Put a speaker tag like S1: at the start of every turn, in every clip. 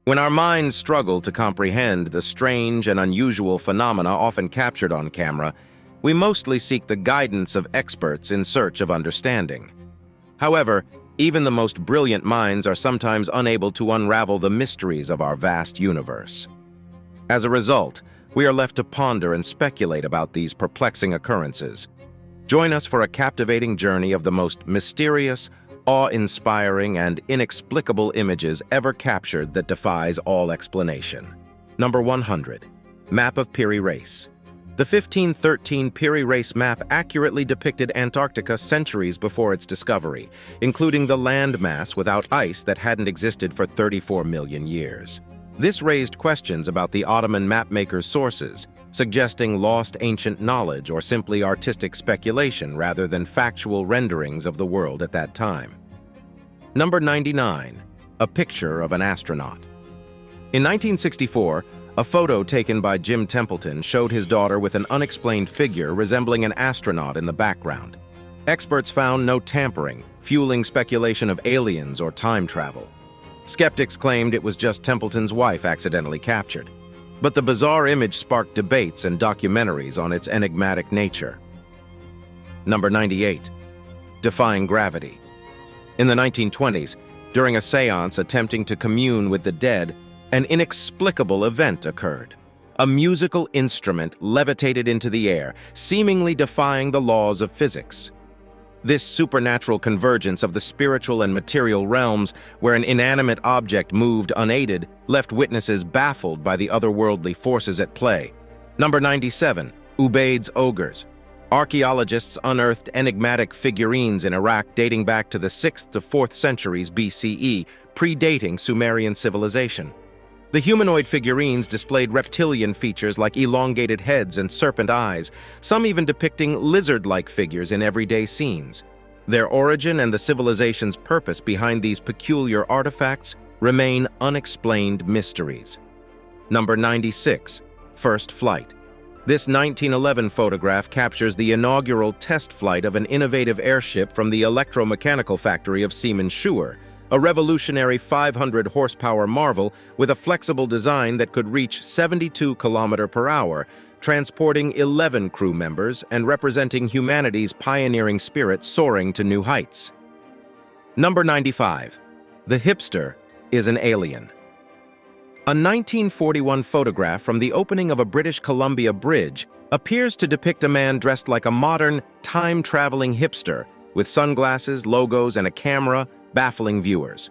S1: When our minds struggle to comprehend the strange and unusual phenomena often captured on camera, we mostly seek the guidance of experts in search of understanding. However, even the most brilliant minds are sometimes unable to unravel the mysteries of our vast universe. As a result, we are left to ponder and speculate about these perplexing occurrences. Join us for a captivating journey of the most mysterious, awe-inspiring, and inexplicable images ever captured that defies all explanation. Number 100. Map of Piri Reis. The 1513 Piri Reis map accurately depicted Antarctica centuries before its discovery, including the landmass without ice that hadn't existed for 34 million years. This raised questions about the Ottoman mapmaker's sources, suggesting lost ancient knowledge or simply artistic speculation rather than factual renderings of the world at that time. Number 99. A picture of an astronaut. In 1964, a photo taken by Jim Templeton showed his daughter with an unexplained figure resembling an astronaut in the background. Experts found no tampering, fueling speculation of aliens or time travel. Skeptics claimed it was just Templeton's wife accidentally captured. But the bizarre image sparked debates and documentaries on its enigmatic nature. Number 98. Defying gravity. In the 1920s, during a seance attempting to commune with the dead, an inexplicable event occurred. A musical instrument levitated into the air, seemingly defying the laws of physics. This supernatural convergence of the spiritual and material realms, where an inanimate object moved unaided, left witnesses baffled by the otherworldly forces at play. Number 97. Ubaid's Ogres. Archaeologists unearthed enigmatic figurines in Iraq dating back to the 6th to 4th centuries BCE, predating Sumerian civilization. The humanoid figurines displayed reptilian features like elongated heads and serpent eyes, some even depicting lizard-like figures in everyday scenes. Their origin and the civilization's purpose behind these peculiar artifacts remain unexplained mysteries. Number 96. First flight. This 1911 photograph captures the inaugural test flight of an innovative airship from the electromechanical factory of Siemens Schuer, a revolutionary 500-horsepower marvel with a flexible design that could reach 72 km/h, transporting 11 crew members and representing humanity's pioneering spirit soaring to new heights. Number 95. The hipster is an alien. A 1941 photograph from the opening of a British Columbia bridge appears to depict a man dressed like a modern, time-traveling hipster, with sunglasses, logos, and a camera, baffling viewers.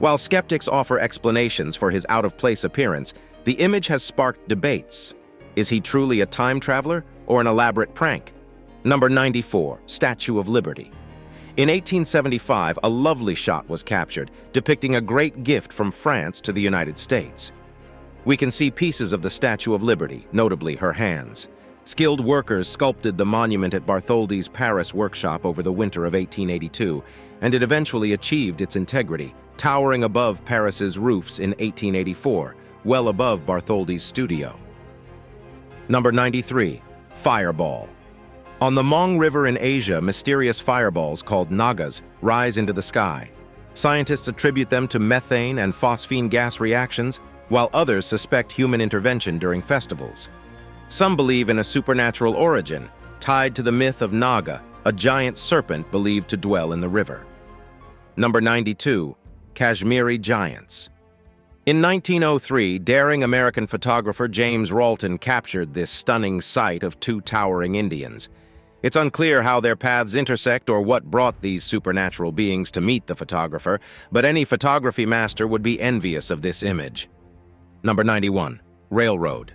S1: While skeptics offer explanations for his out-of-place appearance, the image has sparked debates. Is he truly a time traveler or an elaborate prank? Number 94. Statue of Liberty. In 1875, a lovely shot was captured, depicting a great gift from France to the United States. We can see pieces of the Statue of Liberty, notably her hands. Skilled workers sculpted the monument at Bartholdi's Paris workshop over the winter of 1882, and it eventually achieved its integrity, towering above Paris's roofs in 1884, well above Bartholdi's studio. Number 93. Fireball. On the Mong River in Asia, mysterious fireballs called nagas rise into the sky. Scientists attribute them to methane and phosphine gas reactions, while others suspect human intervention during festivals. Some believe in a supernatural origin, tied to the myth of Naga, a giant serpent believed to dwell in the river. Number 92. Kashmiri Giants. In 1903, daring American photographer James Ralton captured this stunning sight of two towering Indians. It's unclear how their paths intersect or what brought these supernatural beings to meet the photographer, but any photography master would be envious of this image. Number 91. Railroad.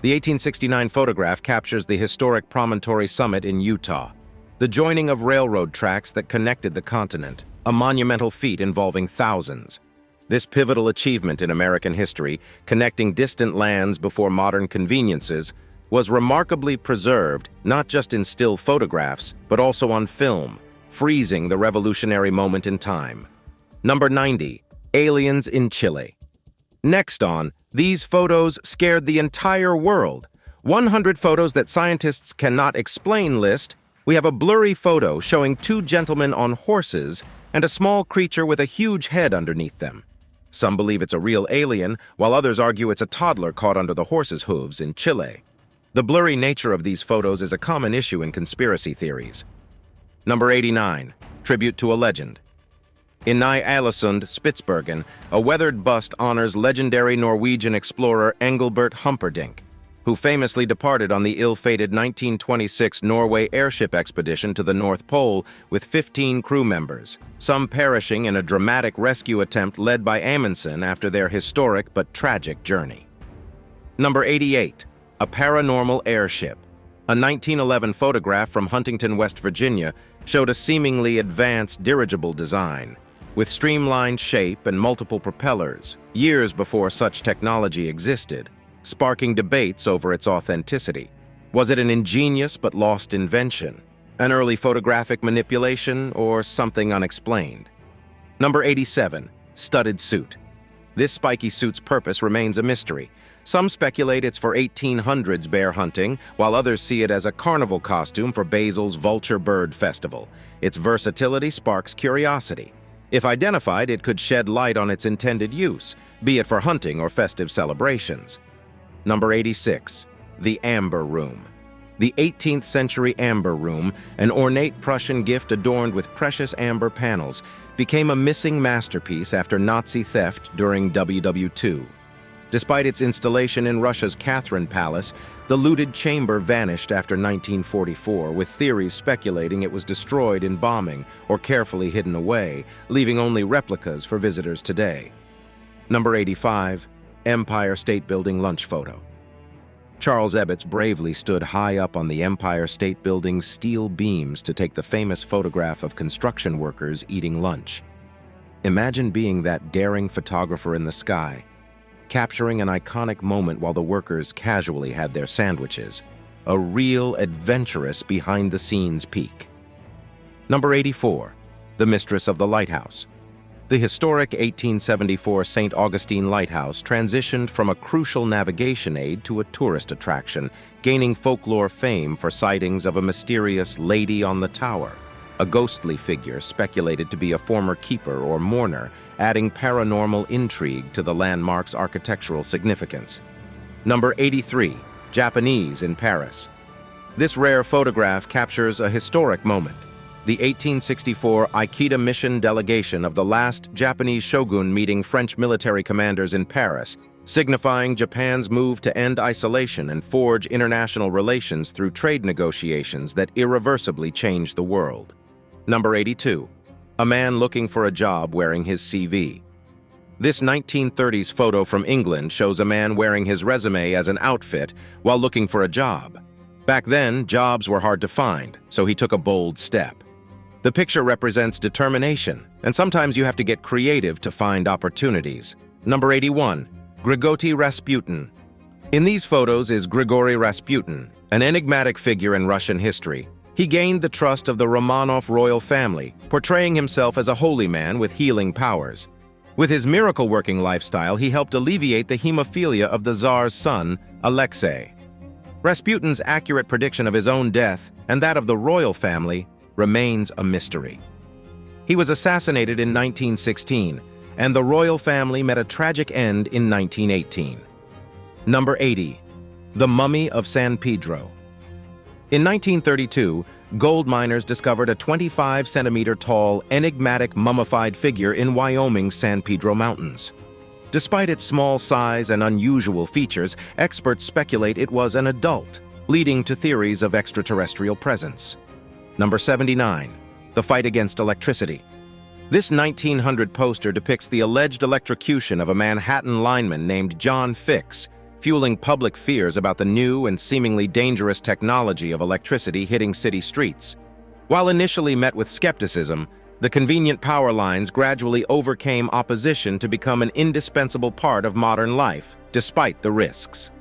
S1: The 1869 photograph captures the historic promontory summit in Utah, the joining of railroad tracks that connected the continent, a monumental feat involving thousands. This pivotal achievement in American history, connecting distant lands before modern conveniences, was remarkably preserved not just in still photographs, but also on film, freezing the revolutionary moment in time. Number 90. Aliens in Chile. Next on, these photos scared the entire world. 100 photos that scientists cannot explain list. We have a blurry photo showing two gentlemen on horses and a small creature with a huge head underneath them. Some believe it's a real alien, while others argue it's a toddler caught under the horse's hooves in Chile. The blurry nature of these photos is a common issue in conspiracy theories. Number 89. Tribute to a legend. In Ny-Ålesund, Spitsbergen, a weathered bust honors legendary Norwegian explorer Engelbert Humperdinck, who famously departed on the ill-fated 1926 Norway airship expedition to the North Pole with 15 crew members, some perishing in a dramatic rescue attempt led by Amundsen after their historic but tragic journey. Number 88. A paranormal airship. A 1911 photograph from Huntington, West Virginia, showed a seemingly advanced dirigible design, with streamlined shape and multiple propellers, years before such technology existed, sparking debates over its authenticity. Was it an ingenious but lost invention, an early photographic manipulation, or something unexplained? Number 87. Studded suit. This spiky suit's purpose remains a mystery. Some speculate it's for 1800s bear hunting, while others see it as a carnival costume for Basil's Vulture Bird Festival. Its versatility sparks curiosity. If identified, it could shed light on its intended use, be it for hunting or festive celebrations. Number 86. The Amber Room. The 18th century Amber Room, an ornate Prussian gift adorned with precious amber panels, became a missing masterpiece after Nazi theft during WW2. Despite its installation in Russia's Catherine Palace, the looted chamber vanished after 1944, with theories speculating it was destroyed in bombing or carefully hidden away, leaving only replicas for visitors today. Number 85. Empire State Building lunch photo. Charles Ebbets bravely stood high up on the Empire State Building's steel beams to take the famous photograph of construction workers eating lunch. Imagine being that daring photographer in the sky, capturing an iconic moment while the workers casually had their sandwiches. A real adventurous behind-the-scenes peek. Number 84. The Mistress of the Lighthouse. The historic 1874 St. Augustine Lighthouse transitioned from a crucial navigation aid to a tourist attraction, gaining folklore fame for sightings of a mysterious lady on the tower, a ghostly figure speculated to be a former keeper or mourner, adding paranormal intrigue to the landmark's architectural significance. Number 83. Japanese in Paris. This rare photograph captures a historic moment. The 1864 Ikeda mission delegation of the last Japanese shogun meeting French military commanders in Paris, signifying Japan's move to end isolation and forge international relations through trade negotiations that irreversibly changed the world. Number 82. A man looking for a job wearing his CV. This 1930s photo from England shows a man wearing his resume as an outfit while looking for a job. Back then, jobs were hard to find, so he took a bold step. The picture represents determination, and sometimes you have to get creative to find opportunities. Number 81. Grigory Rasputin. In these photos is Grigory Rasputin, an enigmatic figure in Russian history. He gained the trust of the Romanov royal family, portraying himself as a holy man with healing powers. With his miracle-working lifestyle, he helped alleviate the hemophilia of the Tsar's son, Alexei. Rasputin's accurate prediction of his own death and that of the royal family remains a mystery. He was assassinated in 1916, and the royal family met a tragic end in 1918. Number 80. The Mummy of San Pedro. In 1932, gold miners discovered a 25-centimeter tall, enigmatic mummified figure in Wyoming's San Pedro Mountains. Despite its small size and unusual features, experts speculate it was an adult, leading to theories of extraterrestrial presence. Number 79. The Fight Against Electricity. This 1900 poster depicts the alleged electrocution of a Manhattan lineman named John Fix, fueling public fears about the new and seemingly dangerous technology of electricity hitting city streets. While initially met with skepticism, the convenient power lines gradually overcame opposition to become an indispensable part of modern life, despite the risks.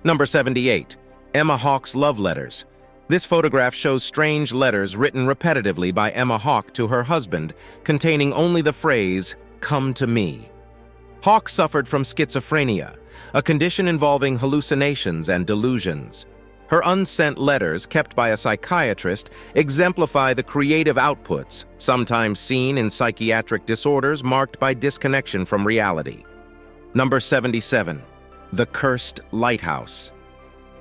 S1: Number 78. Emma Hawke's Love Letters. This photograph shows strange letters written repetitively by Emma Hawke to her husband, containing only the phrase, "Come to me." Hawke suffered from schizophrenia, a condition involving hallucinations and delusions. Her unsent letters, kept by a psychiatrist, exemplify the creative outputs, sometimes seen in psychiatric disorders marked by disconnection from reality. Number 77. The Cursed Lighthouse.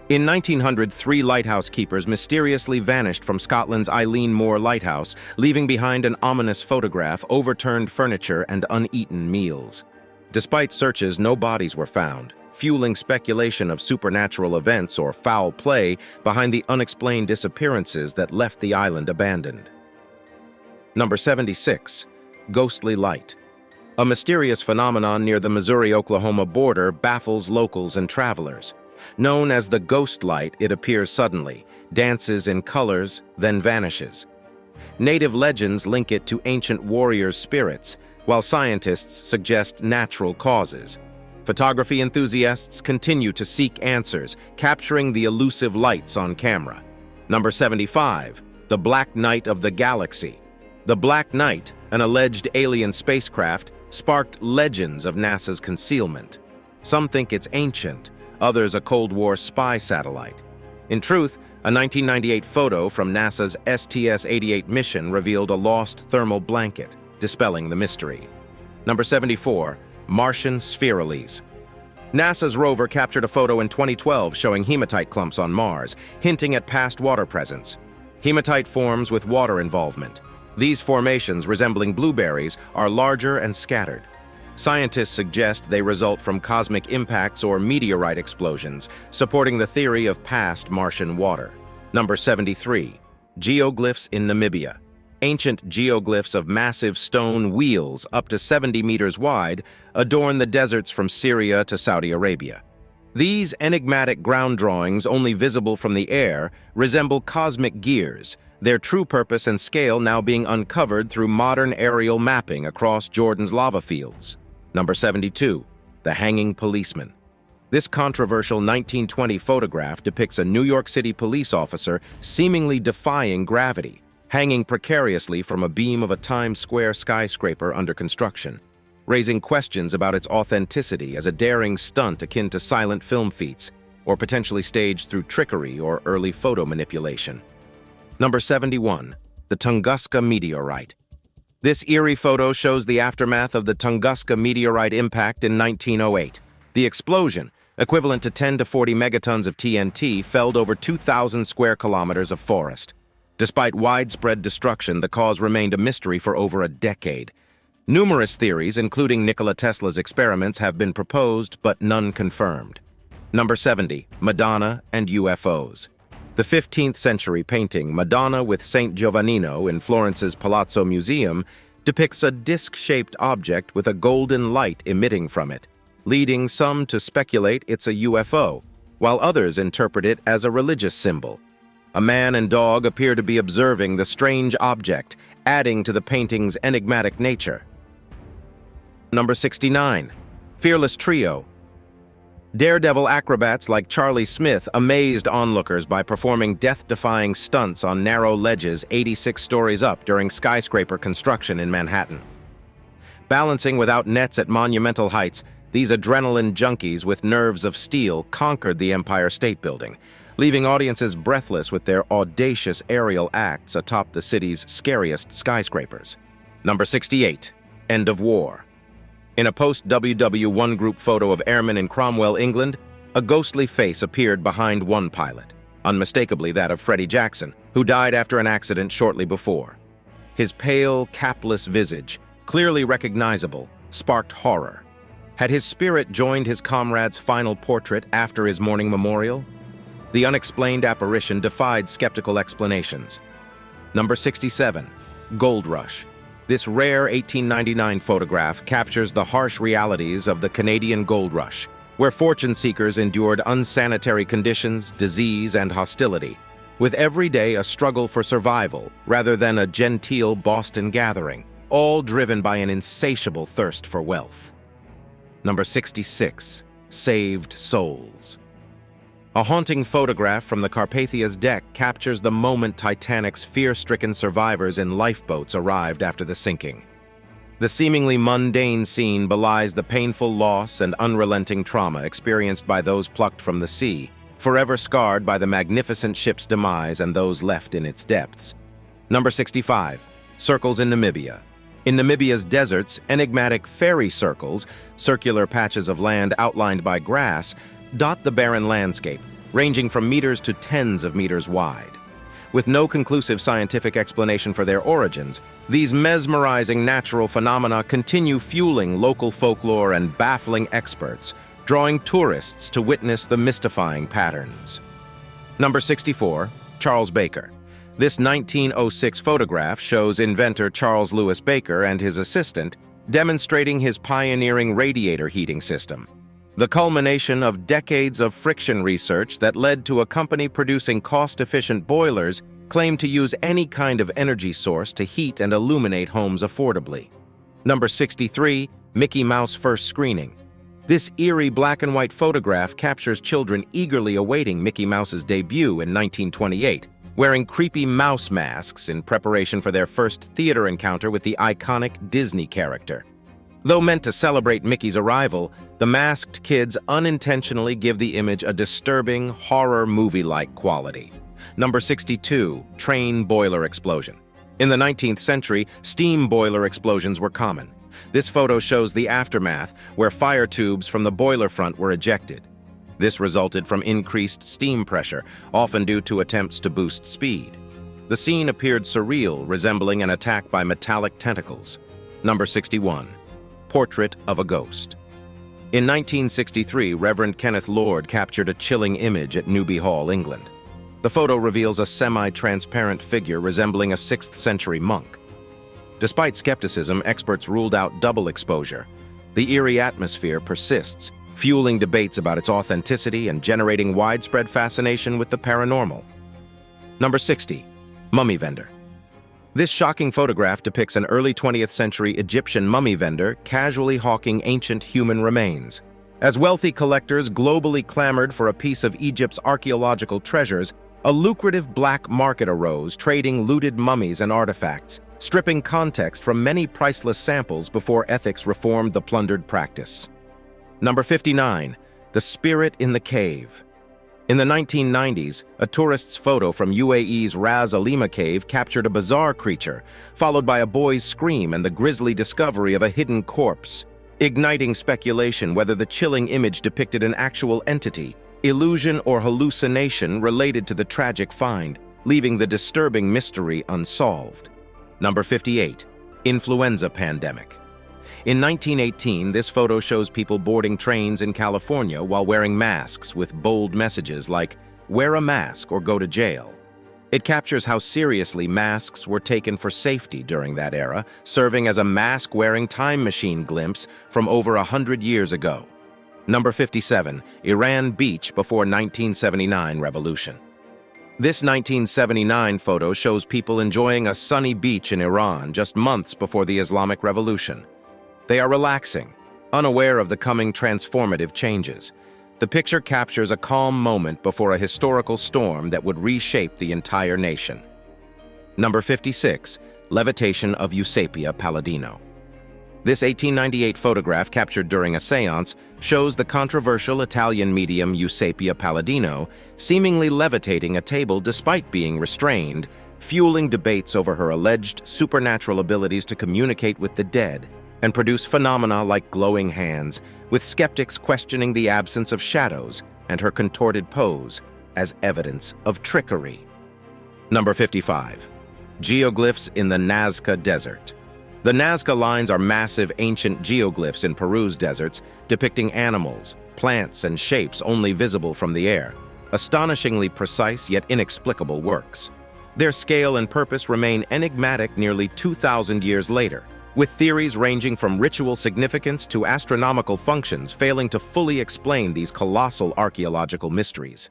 S1: In 1900, 3 lighthouse keepers mysteriously vanished from Scotland's Eileen Moor Lighthouse, leaving behind an ominous photograph, overturned furniture, and uneaten meals. Despite searches, no bodies were found, fueling speculation of supernatural events or foul play behind the unexplained disappearances that left the island abandoned. Number 76. Ghostly Light. A mysterious phenomenon near the Missouri-Oklahoma border baffles locals and travelers. Known as the ghost light, it appears suddenly, dances in colors, then vanishes. Native legends link it to ancient warriors' spirits, while scientists suggest natural causes. Photography enthusiasts continue to seek answers, capturing the elusive lights on camera. Number 75. The Black Knight of the Galaxy. The Black Knight, an alleged alien spacecraft, sparked legends of NASA's concealment. Some think it's ancient, others a Cold War spy satellite. In truth, a 1998 photo from NASA's STS-88 mission revealed a lost thermal blanket, dispelling the mystery. Number 74. Martian spherales. NASA's rover captured a photo in 2012 showing hematite clumps on Mars, hinting at past water presence. Hematite forms with water involvement. These formations, resembling blueberries, are larger and scattered. Scientists suggest they result from cosmic impacts or meteorite explosions, supporting the theory of past Martian water. Number 73. Geoglyphs in Namibia. Ancient geoglyphs of massive stone wheels up to 70 meters wide adorn the deserts from Syria to Saudi Arabia. These enigmatic ground drawings, only visible from the air, resemble cosmic gears, their true purpose and scale now being uncovered through modern aerial mapping across Jordan's lava fields. Number 72. The Hanging Policeman. This controversial 1920 photograph depicts a New York City police officer seemingly defying gravity, hanging precariously from a beam of a Times Square skyscraper under construction, raising questions about its authenticity as a daring stunt akin to silent film feats, or potentially staged through trickery or early photo manipulation. Number 71. The Tunguska Meteorite. This eerie photo shows the aftermath of the Tunguska meteorite impact in 1908. The explosion, equivalent to 10 to 40 megatons of TNT, felled over 2,000 square kilometers of forest. Despite widespread destruction, the cause remained a mystery for over a decade. Numerous theories, including Nikola Tesla's experiments, have been proposed, but none confirmed. Number 70. Madonna and UFOs. The 15th century painting Madonna with Saint Giovannino in Florence's Palazzo Museum depicts a disc-shaped object with a golden light emitting from it, leading some to speculate it's a UFO, while others interpret it as a religious symbol. A man and dog appear to be observing the strange object, adding to the painting's enigmatic nature. Number 69. Fearless Trio. Daredevil acrobats like Charlie Smith amazed onlookers by performing death-defying stunts on narrow ledges 86 stories up during skyscraper construction in Manhattan. Balancing without nets at monumental heights, these adrenaline junkies with nerves of steel conquered the Empire State Building, leaving audiences breathless with their audacious aerial acts atop the city's scariest skyscrapers. Number 68. End of War. In a post-WW1 group photo of airmen in Cromwell, England, a ghostly face appeared behind one pilot, unmistakably that of Freddie Jackson, who died after an accident shortly before. His pale, capless visage, clearly recognizable, sparked horror. Had his spirit joined his comrade's final portrait after his morning memorial? The unexplained apparition defied skeptical explanations. Number 67. Gold Rush. This rare 1899 photograph captures the harsh realities of the Canadian gold rush, where fortune seekers endured unsanitary conditions, disease, and hostility, with every day a struggle for survival rather than a genteel Boston gathering, all driven by an insatiable thirst for wealth. Number 66. Saved Souls. A haunting photograph from the Carpathia's deck captures the moment Titanic's fear-stricken survivors in lifeboats arrived after the sinking. The seemingly mundane scene belies the painful loss and unrelenting trauma experienced by those plucked from the sea, forever scarred by the magnificent ship's demise and those left in its depths. Number 65. Circles in Namibia. In Namibia's deserts, enigmatic fairy circles, circular patches of land outlined by grass, dot the barren landscape, ranging from meters to tens of meters wide. With no conclusive scientific explanation for their origins, these mesmerizing natural phenomena continue fueling local folklore and baffling experts, drawing tourists to witness the mystifying patterns. Number 64. Charles Baker. This 1906 photograph shows inventor Charles Louis Baker and his assistant demonstrating his pioneering radiator heating system, the culmination of decades of friction research that led to a company producing cost-efficient boilers claimed to use any kind of energy source to heat and illuminate homes affordably. Number 63. Mickey Mouse First Screening. This eerie black-and-white photograph captures children eagerly awaiting Mickey Mouse's debut in 1928, wearing creepy mouse masks in preparation for their first theater encounter with the iconic Disney character. Though meant to celebrate Mickey's arrival, the masked kids unintentionally give the image a disturbing, horror movie-like quality. Number 62. Train boiler explosion. In the 19th century, steam boiler explosions were common. This photo shows the aftermath, where fire tubes from the boiler front were ejected. This resulted from increased steam pressure, often due to attempts to boost speed. The scene appeared surreal, resembling an attack by metallic tentacles. Number 61. Portrait of a Ghost. In 1963, Reverend Kenneth Lord captured a chilling image at Newby Hall, England. The photo reveals a semi-transparent figure resembling a 6th century monk. Despite skepticism, experts ruled out double exposure. The eerie atmosphere persists, fueling debates about its authenticity and generating widespread fascination with the paranormal. Number 60. Mummy Vendor. This shocking photograph depicts an early 20th century Egyptian mummy vendor casually hawking ancient human remains. As wealthy collectors globally clamored for a piece of Egypt's archaeological treasures, a lucrative black market arose trading looted mummies and artifacts, stripping context from many priceless samples before ethics reformed the plundered practice. Number 59. The Spirit in the Cave. In the 1990s, a tourist's photo from UAE's Ras Al Khaimah cave captured a bizarre creature, followed by a boy's scream and the grisly discovery of a hidden corpse, igniting speculation whether the chilling image depicted an actual entity, illusion, or hallucination related to the tragic find, leaving the disturbing mystery unsolved. Number 58. Influenza Pandemic. In 1918, this photo shows people boarding trains in California while wearing masks with bold messages like, "Wear a mask or go to jail." It captures how seriously masks were taken for safety during that era, serving as a mask-wearing time machine glimpse from over 100 years ago. Number 57. Iran Beach before 1979 revolution. This 1979 photo shows people enjoying a sunny beach in Iran just months before the Islamic Revolution. They are relaxing, unaware of the coming transformative changes. The picture captures a calm moment before a historical storm that would reshape the entire nation. Number 56. Levitation of Eusapia Palladino. This 1898 photograph captured during a seance shows the controversial Italian medium Eusapia Palladino seemingly levitating a table despite being restrained, fueling debates over her alleged supernatural abilities to communicate with the dead and produce phenomena like glowing hands, with skeptics questioning the absence of shadows and her contorted pose as evidence of trickery. Number 55. Geoglyphs in the Nazca Desert. The Nazca lines are massive ancient geoglyphs in Peru's deserts, depicting animals, plants, and shapes only visible from the air. Astonishingly precise yet inexplicable works. Their scale and purpose remain enigmatic nearly 2,000 years later, with theories ranging from ritual significance to astronomical functions failing to fully explain these colossal archaeological mysteries.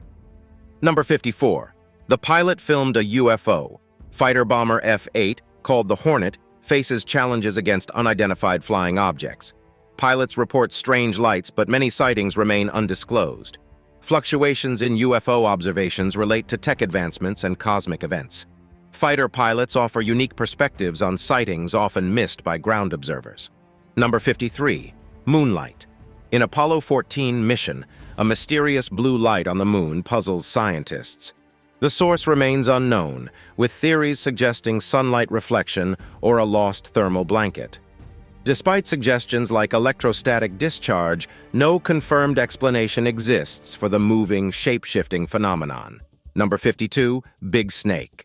S1: Number 54. The pilot filmed a UFO. Fighter bomber F-8, called the Hornet, faces challenges against unidentified flying objects. Pilots report strange lights, but many sightings remain undisclosed. Fluctuations in UFO observations relate to tech advancements and cosmic events. Fighter pilots offer unique perspectives on sightings often missed by ground observers. Number 53. Moonlight. In Apollo 14 mission, a mysterious blue light on the moon puzzles scientists. The source remains unknown, with theories suggesting sunlight reflection or a lost thermal blanket. Despite suggestions like electrostatic discharge, no confirmed explanation exists for the moving, shape-shifting phenomenon. Number 52, Big Snake.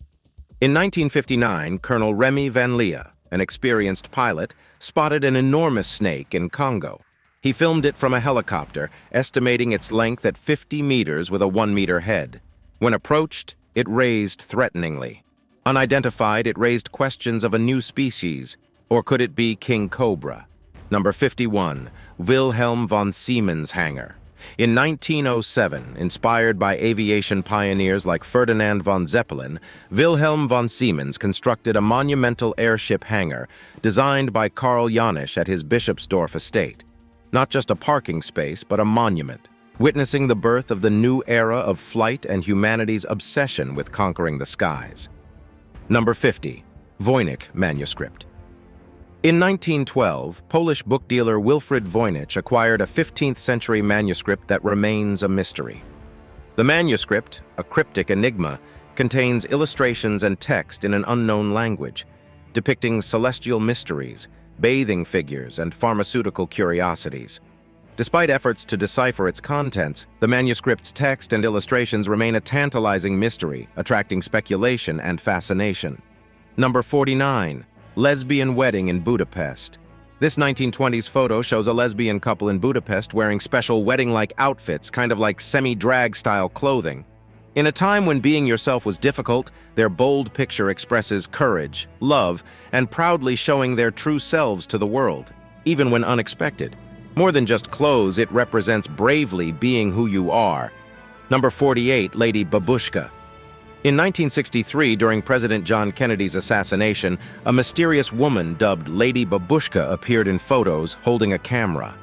S1: In 1959, Colonel Remy Van Leeuwen, an experienced pilot, spotted an enormous snake in Congo. He filmed it from a helicopter, estimating its length at 50 meters with a 1-meter head. When approached, it raised threateningly. Unidentified, it raised questions of a new species, or could it be King Cobra? Number 51, Wilhelm von Siemens hangar. In 1907, inspired by aviation pioneers like Ferdinand von Zeppelin, Wilhelm von Siemens constructed a monumental airship hangar designed by Karl Janisch at his Bischofsdorf estate. Not just a parking space, but a monument, witnessing the birth of the new era of flight and humanity's obsession with conquering the skies. Number 50, Voynich manuscript. In 1912, Polish book dealer Wilfrid Voynich acquired a 15th-century manuscript that remains a mystery. The manuscript, a cryptic enigma, contains illustrations and text in an unknown language, depicting celestial mysteries, bathing figures, and pharmaceutical curiosities. Despite efforts to decipher its contents, the manuscript's text and illustrations remain a tantalizing mystery, attracting speculation and fascination. Number 49. Lesbian wedding in Budapest. This 1920s photo shows a lesbian couple in Budapest wearing special wedding-like outfits, kind of like semi-drag style clothing. In a time when being yourself was difficult, their bold picture expresses courage, love, and proudly showing their true selves to the world, even when unexpected. More than just clothes, it represents bravely being who you are. Number 48, Lady Babushka. In 1963, during President John Kennedy's assassination, a mysterious woman dubbed Lady Babushka appeared in photos holding a camera.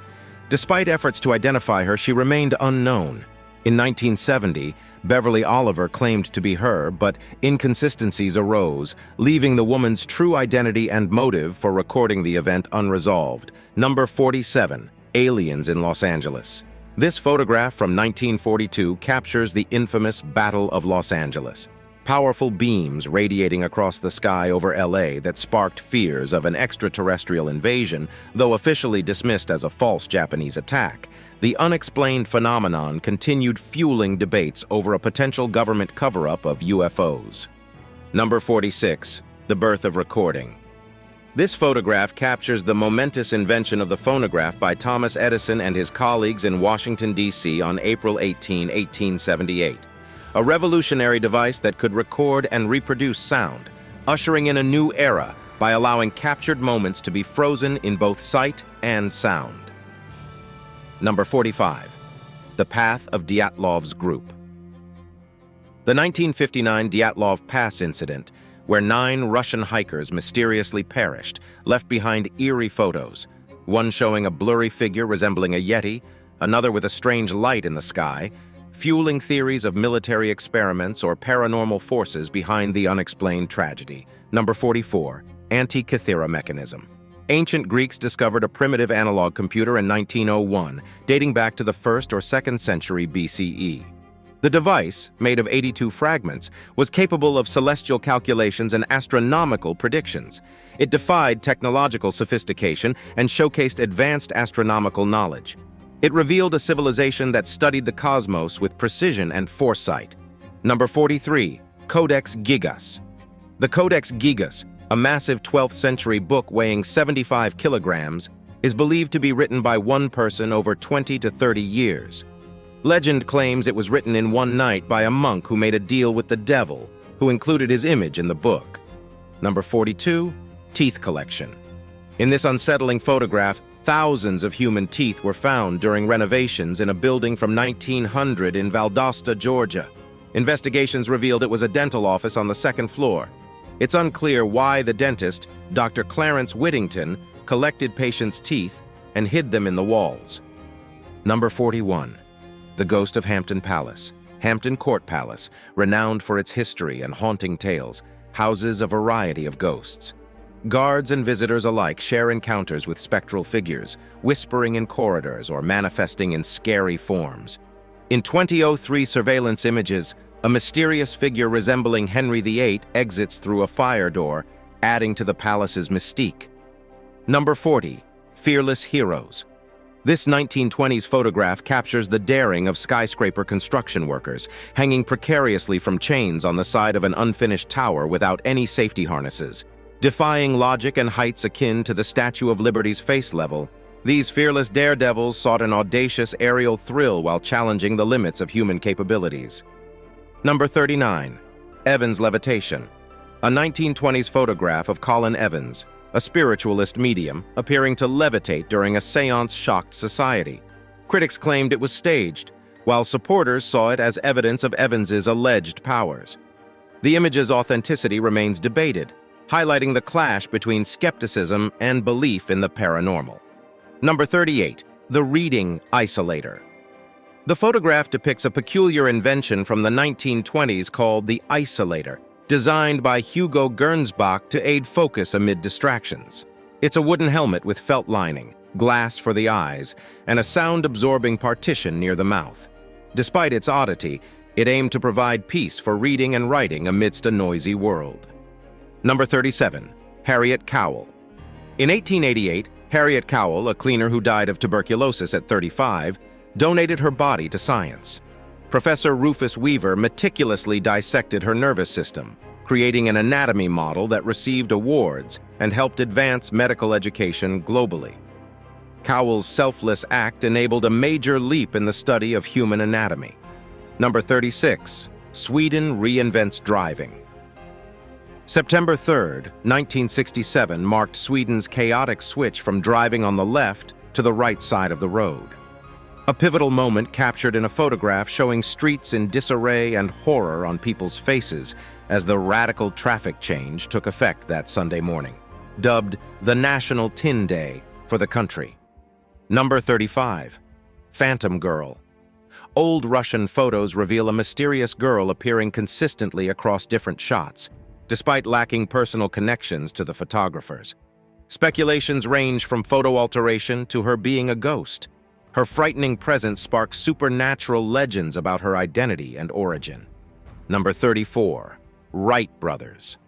S1: Despite efforts to identify her, she remained unknown. In 1970, Beverly Oliver claimed to be her, but inconsistencies arose, leaving the woman's true identity and motive for recording the event unresolved. Number 47, aliens in Los Angeles. This photograph from 1942 captures the infamous Battle of Los Angeles. Powerful beams radiating across the sky over LA that sparked fears of an extraterrestrial invasion, though officially dismissed as a false Japanese attack. The unexplained phenomenon continued fueling debates over a potential government cover-up of UFOs. Number 46, the birth of recording. This photograph captures the momentous invention of the phonograph by Thomas Edison and his colleagues in Washington, D.C. on April 18, 1878. A revolutionary device that could record and reproduce sound, ushering in a new era by allowing captured moments to be frozen in both sight and sound. Number 45, the path of Dyatlov's group. The 1959 Dyatlov Pass incident, where 9 Russian hikers mysteriously perished, left behind eerie photos, one showing a blurry figure resembling a Yeti, another with a strange light in the sky, fueling theories of military experiments or paranormal forces behind the unexplained tragedy. Number 44, Antikythera mechanism. Ancient Greeks discovered a primitive analog computer in 1901, dating back to the 1st or 2nd century BCE. The device, made of 82 fragments, was capable of celestial calculations and astronomical predictions. It defied technological sophistication and showcased advanced astronomical knowledge. It revealed a civilization that studied the cosmos with precision and foresight. Number 43, Codex Gigas. The Codex Gigas, a massive 12th century book weighing 75 kilograms, is believed to be written by one person over 20 to 30 years. Legend claims it was written in one night by a monk who made a deal with the devil, who included his image in the book. Number 42, teeth collection. In this unsettling photograph, thousands of human teeth were found during renovations in a building from 1900 in Valdosta, Georgia. Investigations revealed it was a dental office on the 2nd floor. It's unclear why the dentist, Dr. Clarence Whittington, collected patients' teeth and hid them in the walls. Number 41. The ghost of Hampton Palace. Hampton Court Palace, renowned for its history and haunting tales, houses a variety of ghosts. Guards and visitors alike share encounters with spectral figures, whispering in corridors or manifesting in scary forms. In 2003 surveillance images, a mysterious figure resembling Henry VIII exits through a fire door, adding to the palace's mystique. Number 40. Fearless Heroes. This 1920s photograph captures the daring of skyscraper construction workers, hanging precariously from chains on the side of an unfinished tower without any safety harnesses. Defying logic and heights akin to the Statue of Liberty's face level, these fearless daredevils sought an audacious aerial thrill while challenging the limits of human capabilities. Number 39. Evans Levitation. A 1920s photograph of Colin Evans, a spiritualist medium, appearing to levitate during a seance-shocked society. Critics claimed it was staged, while supporters saw it as evidence of Evans's alleged powers. The image's authenticity remains debated, highlighting the clash between skepticism and belief in the paranormal. Number 38. The Reading Isolator. The photograph depicts a peculiar invention from the 1920s called the isolator, designed by Hugo Gernsback to aid focus amid distractions. It's a wooden helmet with felt lining, glass for the eyes, and a sound-absorbing partition near the mouth. Despite its oddity, it aimed to provide peace for reading and writing amidst a noisy world. Number 37. Harriet Cowell. In 1888, Harriet Cowell, a cleaner who died of tuberculosis at 35, donated her body to science. Professor Rufus Weaver meticulously dissected her nervous system, creating an anatomy model that received awards and helped advance medical education globally. Cowell's selfless act enabled a major leap in the study of human anatomy. Number 36. Sweden reinvents driving. September 3, 1967 marked Sweden's chaotic switch from driving on the left to the right side of the road. A pivotal moment captured in a photograph showing streets in disarray and horror on people's faces as the radical traffic change took effect that Sunday morning, dubbed the National Tin Day for the country. Number 35. Phantom Girl. Old Russian photos reveal a mysterious girl appearing consistently across different shots, despite lacking personal connections to the photographers. Speculations range from photo alteration to her being a ghost. Her frightening presence sparks supernatural legends about her identity and origin. Number 34. Wright Brothers.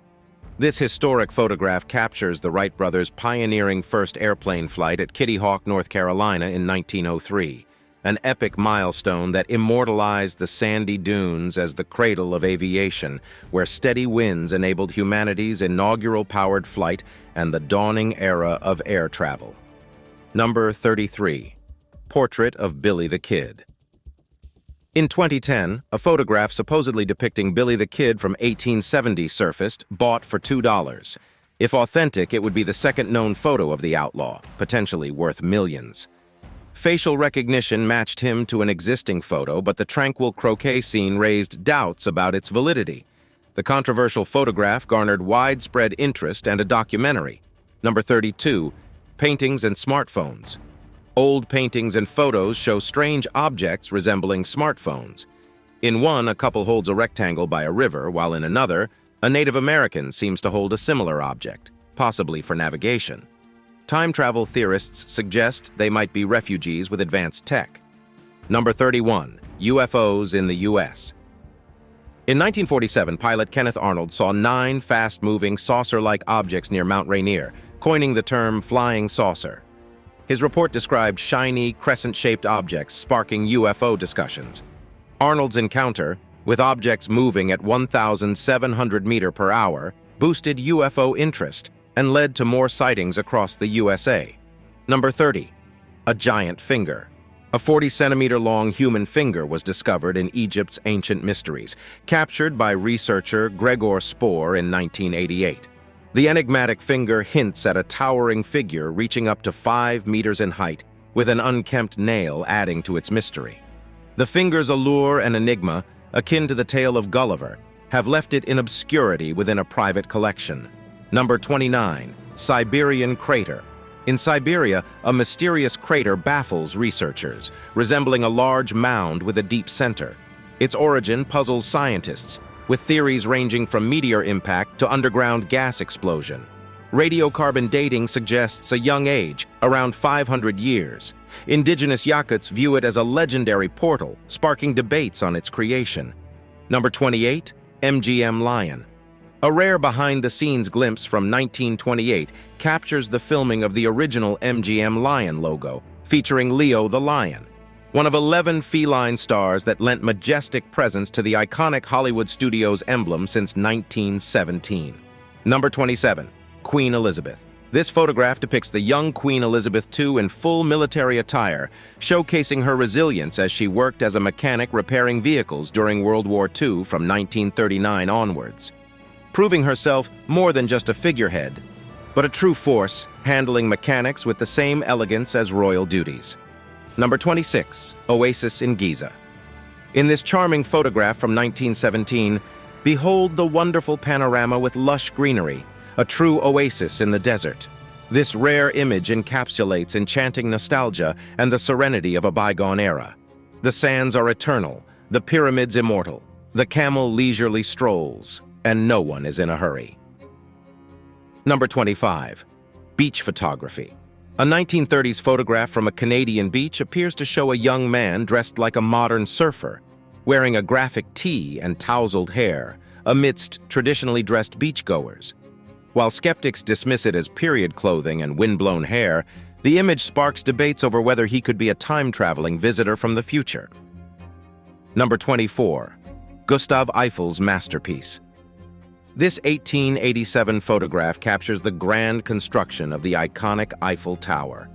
S1: This historic photograph captures the Wright brothers' pioneering first airplane flight at Kitty Hawk, North Carolina in 1903, an epic milestone that immortalized the sandy dunes as the cradle of aviation, where steady winds enabled humanity's inaugural powered flight and the dawning era of air travel. Number 33. Portrait of Billy the Kid. In 2010, a photograph supposedly depicting Billy the Kid from 1870 surfaced, bought for $2. If authentic, it would be the second known photo of the outlaw, potentially worth millions. Facial recognition matched him to an existing photo, but the tranquil croquet scene raised doubts about its validity. The controversial photograph garnered widespread interest and a documentary. Number 32. Paintings and smartphones. Old paintings and photos show strange objects resembling smartphones. In one, a couple holds a rectangle by a river, while in another, a Native American seems to hold a similar object, possibly for navigation. Time travel theorists suggest they might be refugees with advanced tech. Number 31. UFOs in the U.S. In 1947, pilot Kenneth Arnold saw 9 fast-moving, saucer-like objects near Mount Rainier, coining the term flying saucer. His report described shiny, crescent-shaped objects sparking UFO discussions. Arnold's encounter, with objects moving at 1,700 meters per hour, boosted UFO interest and led to more sightings across the USA. Number 30. A giant finger. A 40-centimeter-long human finger was discovered in Egypt's ancient mysteries, captured by researcher Gregor Spohr in 1988. The enigmatic finger hints at a towering figure reaching up to 5 meters in height, with an unkempt nail adding to its mystery. The finger's allure and enigma, akin to the tale of Gulliver, have left it in obscurity within a private collection. Number 29. Siberian Crater. In Siberia, a mysterious crater baffles researchers, resembling a large mound with a deep center. Its origin puzzles scientists, with theories ranging from meteor impact to underground gas explosion. Radiocarbon dating suggests a young age, around 500 years. Indigenous Yakuts view it as a legendary portal, sparking debates on its creation. Number 28, MGM Lion. A rare behind-the-scenes glimpse from 1928 captures the filming of the original MGM Lion logo, featuring Leo the lion, one of 11 feline stars that lent majestic presence to the iconic Hollywood studios emblem since 1917. Number 27, Queen Elizabeth. This photograph depicts the young Queen Elizabeth II in full military attire, showcasing her resilience as she worked as a mechanic repairing vehicles during World War II from 1939 onwards, proving herself more than just a figurehead, but a true force, handling mechanics with the same elegance as royal duties. Number 26, Oasis in Giza. In this charming photograph from 1917, behold the wonderful panorama with lush greenery, a true oasis in the desert. This rare image encapsulates enchanting nostalgia and the serenity of a bygone era. The sands are eternal, the pyramids immortal, the camel leisurely strolls, and no one is in a hurry. Number 25, beach photography. A 1930s photograph from a Canadian beach appears to show a young man dressed like a modern surfer, wearing a graphic tee and tousled hair, amidst traditionally dressed beachgoers. While skeptics dismiss it as period clothing and windblown hair, the image sparks debates over whether he could be a time-traveling visitor from the future. Number 24, Gustav Eiffel's masterpiece. This 1887 photograph captures the grand construction of the iconic Eiffel Tower.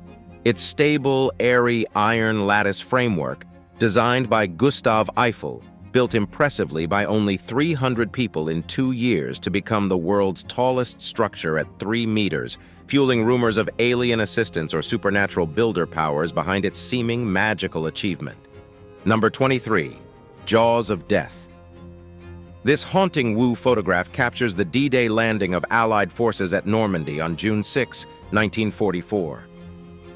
S1: Its stable, airy iron lattice framework, designed by Gustav Eiffel, built impressively by only 300 people in 2 years to become the world's tallest structure at 3 meters, fueling rumors of alien assistance or supernatural builder powers behind its seeming magical achievement. Number 23, Jaws of Death. This haunting Wu photograph captures the D-Day landing of Allied forces at Normandy on June 6, 1944.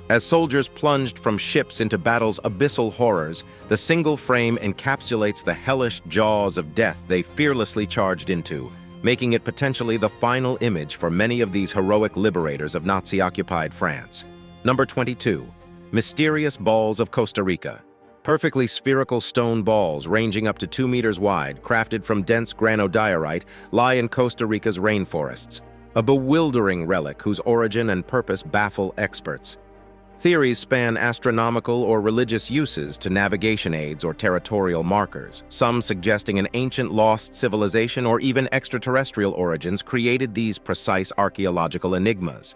S1: As soldiers plunged from ships into battle's abyssal horrors, the single frame encapsulates the hellish jaws of death they fearlessly charged into, making it potentially the final image for many of these heroic liberators of Nazi-occupied France. Number 22, Mysterious Balls of Costa Rica. Perfectly spherical stone balls ranging up to 2 meters wide, crafted from dense granodiorite, lie in Costa Rica's rainforests, a bewildering relic whose origin and purpose baffle experts. Theories span astronomical or religious uses to navigation aids or territorial markers, some suggesting an ancient lost civilization or even extraterrestrial origins created these precise archaeological enigmas.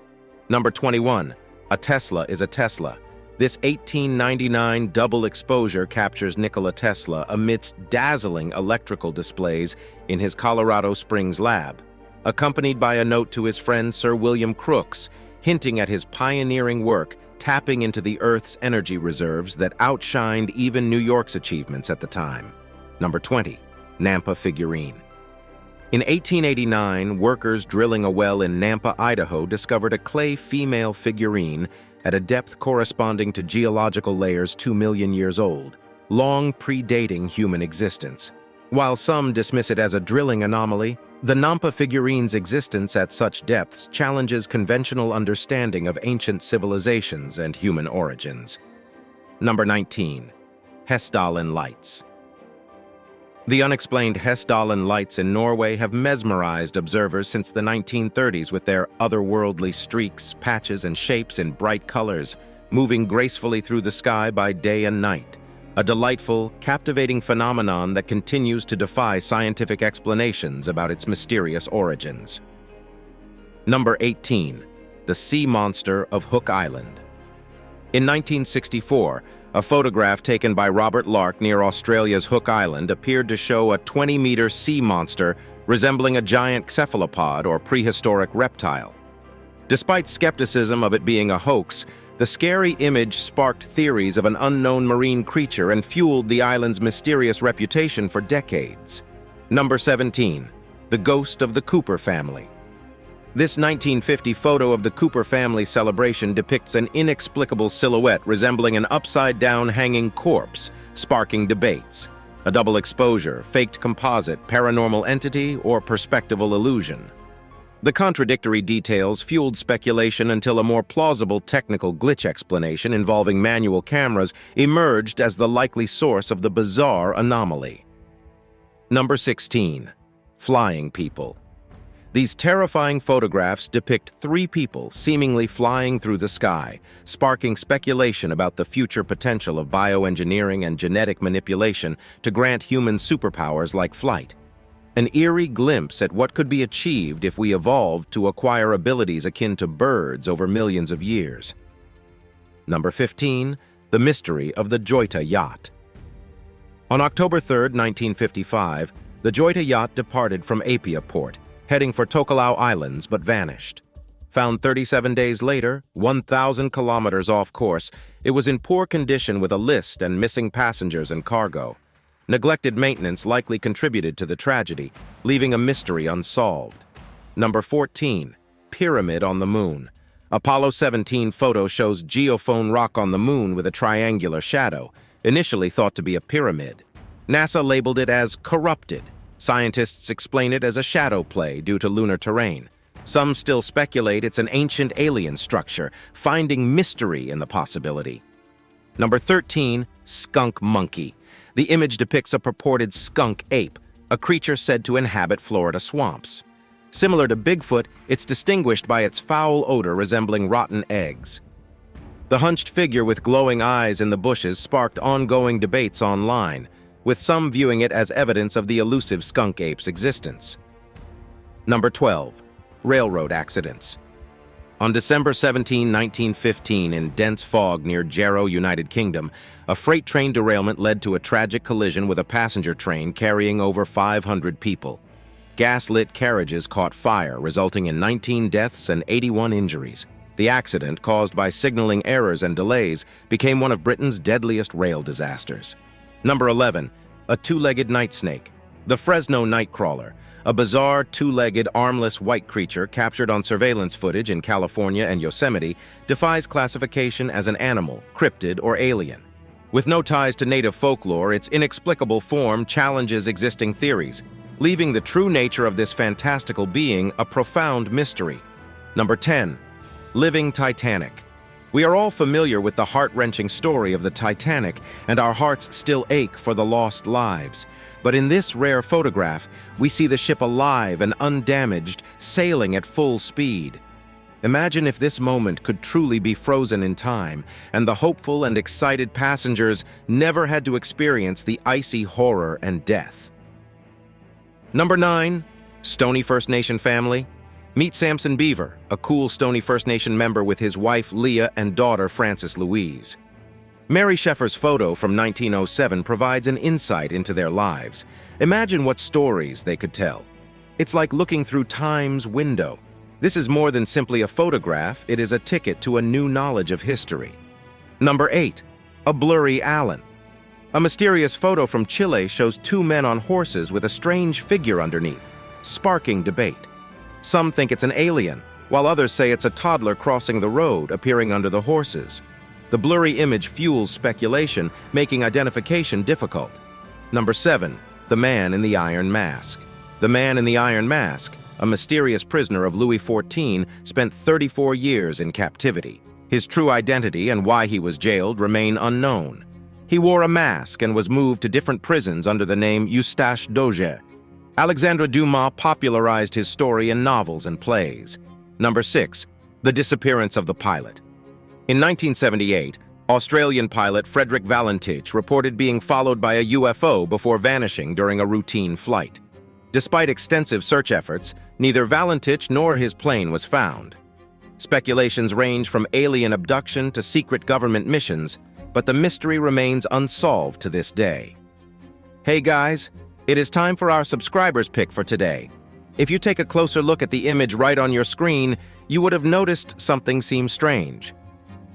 S1: Number 21, A Tesla is a Tesla. This 1899 double exposure captures Nikola Tesla amidst dazzling electrical displays in his Colorado Springs lab, accompanied by a note to his friend Sir William Crookes, hinting at his pioneering work tapping into the Earth's energy reserves that outshined even New York's achievements at the time. Number 20, Nampa figurine. In 1889, workers drilling a well in Nampa, Idaho, discovered a clay female figurine at a depth corresponding to geological layers 2 million years old, long predating human existence. While some dismiss it as a drilling anomaly, the Nampa figurine's existence at such depths challenges conventional understanding of ancient civilizations and human origins. Number 19, Hessdalen Lights. The unexplained Hessdalen lights in Norway have mesmerized observers since the 1930s with their otherworldly streaks, patches, and shapes in bright colors, moving gracefully through the sky by day and night. A delightful, captivating phenomenon that continues to defy scientific explanations about its mysterious origins. Number 18, the sea monster of Hook Island. In 1964, a photograph taken by Robert Lark near Australia's Hook Island appeared to show a 20-meter sea monster resembling a giant cephalopod or prehistoric reptile. Despite skepticism of it being a hoax, the scary image sparked theories of an unknown marine creature and fueled the island's mysterious reputation for decades. Number 17, the ghost of the Cooper family. This 1950 photo of the Cooper family celebration depicts an inexplicable silhouette resembling an upside-down hanging corpse, sparking debates. A double exposure, faked composite, paranormal entity, or perspectival illusion. The contradictory details fueled speculation until a more plausible technical glitch explanation involving manual cameras emerged as the likely source of the bizarre anomaly. Number 16. Flying people. These terrifying photographs depict three people seemingly flying through the sky, sparking speculation about the future potential of bioengineering and genetic manipulation to grant human superpowers like flight. An eerie glimpse at what could be achieved if we evolved to acquire abilities akin to birds over millions of years. Number 15. The mystery of the Joita yacht. On October 3, 1955, the Joita yacht departed from Apia port, heading for Tokelau Islands, but vanished. Found 37 days later, 1,000 kilometers off course, it was in poor condition with a list and missing passengers and cargo. Neglected maintenance likely contributed to the tragedy, leaving a mystery unsolved. Number 14. Pyramid on the Moon. Apollo 17 photo shows geophone rock on the Moon with a triangular shadow, initially thought to be a pyramid. NASA labeled it as corrupted. Scientists explain it as a shadow play due to lunar terrain. Some still speculate it's an ancient alien structure, finding mystery in the possibility. Number 13. Skunk monkey. The image depicts a purported skunk ape, a creature said to inhabit Florida swamps. Similar to Bigfoot, it's distinguished by its foul odor resembling rotten eggs. The hunched figure with glowing eyes in the bushes sparked ongoing debates online, with some viewing it as evidence of the elusive skunk ape's existence. Number 12. Railroad accidents. On December 17, 1915, in dense fog near Jarrow, United Kingdom, a freight train derailment led to a tragic collision with a passenger train carrying over 500 people. Gas-lit carriages caught fire, resulting in 19 deaths and 81 injuries. The accident, caused by signaling errors and delays, became one of Britain's deadliest rail disasters. Number 11. A two-legged night snake. The Fresno nightcrawler, a bizarre two-legged, armless white creature captured on surveillance footage in California and Yosemite, defies classification as an animal, cryptid, or alien. With no ties to native folklore, its inexplicable form challenges existing theories, leaving the true nature of this fantastical being a profound mystery. Number 10. Living Titanic. We are all familiar with the heart-wrenching story of the Titanic, and our hearts still ache for the lost lives. But in this rare photograph, we see the ship alive and undamaged, sailing at full speed. Imagine if this moment could truly be frozen in time, and the hopeful and excited passengers never had to experience the icy horror and death. Number 9. Stoney First Nation family. Meet Samson Beaver, a cool Stoney First Nation member with his wife Leah and daughter Frances Louise. Mary Sheffer's photo from 1907 provides an insight into their lives. Imagine what stories they could tell. It's like looking through time's window. This is more than simply a photograph, it is a ticket to a new knowledge of history. Number 8. A blurry Allen. A mysterious photo from Chile shows two men on horses with a strange figure underneath, sparking debate. Some think it's an alien, while others say it's a toddler crossing the road, appearing under the horses. The blurry image fuels speculation, making identification difficult. Number 7. The Man in the Iron Mask. The Man in the Iron Mask, a mysterious prisoner of Louis XIV, spent 34 years in captivity. His true identity and why he was jailed remain unknown. He wore a mask and was moved to different prisons under the name Eustache Dauger. Alexandre Dumas popularized his story in novels and plays. Number 6. The disappearance of the pilot. In 1978, Australian pilot Frederick Valentich reported being followed by a UFO before vanishing during a routine flight. Despite extensive search efforts, neither Valentich nor his plane was found. Speculations range from alien abduction to secret government missions, but the mystery remains unsolved to this day. Hey guys, it is time for our subscribers pick for today. If you take a closer look at the image right on your screen, you would have noticed something seems strange.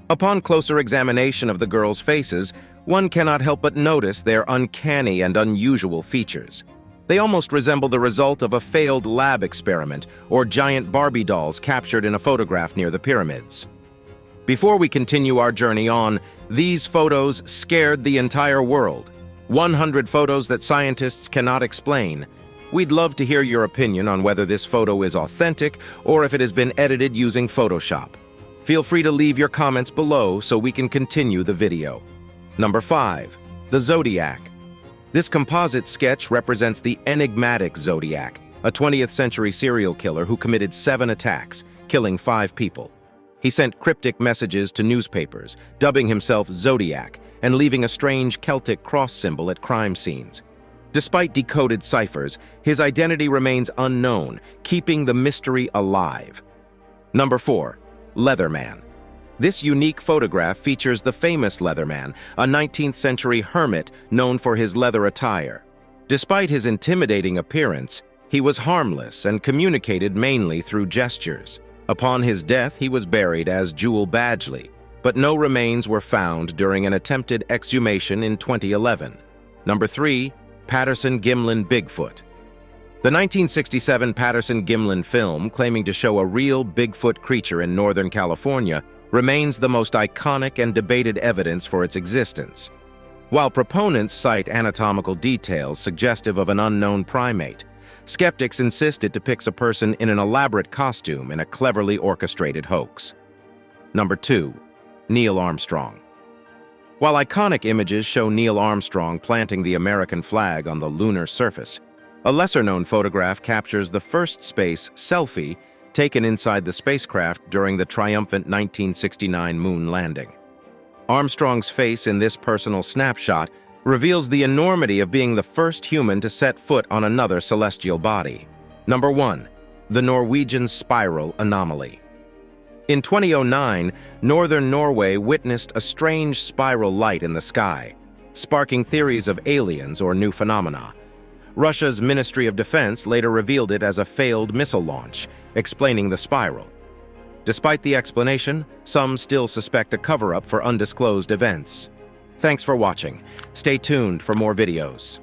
S1: Upon closer examination of the girls' faces, one cannot help but notice their uncanny and unusual features. They almost resemble the result of a failed lab experiment or giant Barbie dolls captured in a photograph near the pyramids. Before we continue our journey on, these photos scared the entire world. 100 photos that scientists cannot explain. We'd love to hear your opinion on whether this photo is authentic or if it has been edited using Photoshop. Feel free to leave your comments below so we can continue the video. Number 5. The Zodiac. This composite sketch represents the enigmatic Zodiac, a 20th century serial killer who committed 7 attacks, killing 5 people. He sent cryptic messages to newspapers, dubbing himself Zodiac and leaving a strange Celtic cross symbol at crime scenes. Despite decoded ciphers, his identity remains unknown, keeping the mystery alive. Number 4. Leatherman. This unique photograph features the famous Leatherman, a 19th century hermit known for his leather attire. Despite his intimidating appearance, he was harmless and communicated mainly through gestures. Upon his death, he was buried as Jewel Badgley, but no remains were found during an attempted exhumation in 2011. Number 3. Patterson-Gimlin Bigfoot. The 1967 Patterson-Gimlin film, claiming to show a real Bigfoot creature in Northern California, remains the most iconic and debated evidence for its existence. While proponents cite anatomical details suggestive of an unknown primate, skeptics insist it depicts a person in an elaborate costume in a cleverly orchestrated hoax. Number 2. Neil Armstrong. While iconic images show Neil Armstrong planting the American flag on the lunar surface, a lesser-known photograph captures the first space selfie taken inside the spacecraft during the triumphant 1969 moon landing. Armstrong's face in this personal snapshot reveals the enormity of being the first human to set foot on another celestial body. Number 1. The Norwegian Spiral Anomaly. In 2009, northern Norway witnessed a strange spiral light in the sky, sparking theories of aliens or new phenomena. Russia's Ministry of Defense later revealed it as a failed missile launch, explaining the spiral. Despite the explanation, some still suspect a cover-up for undisclosed events. Thanks for watching. Stay tuned for more videos.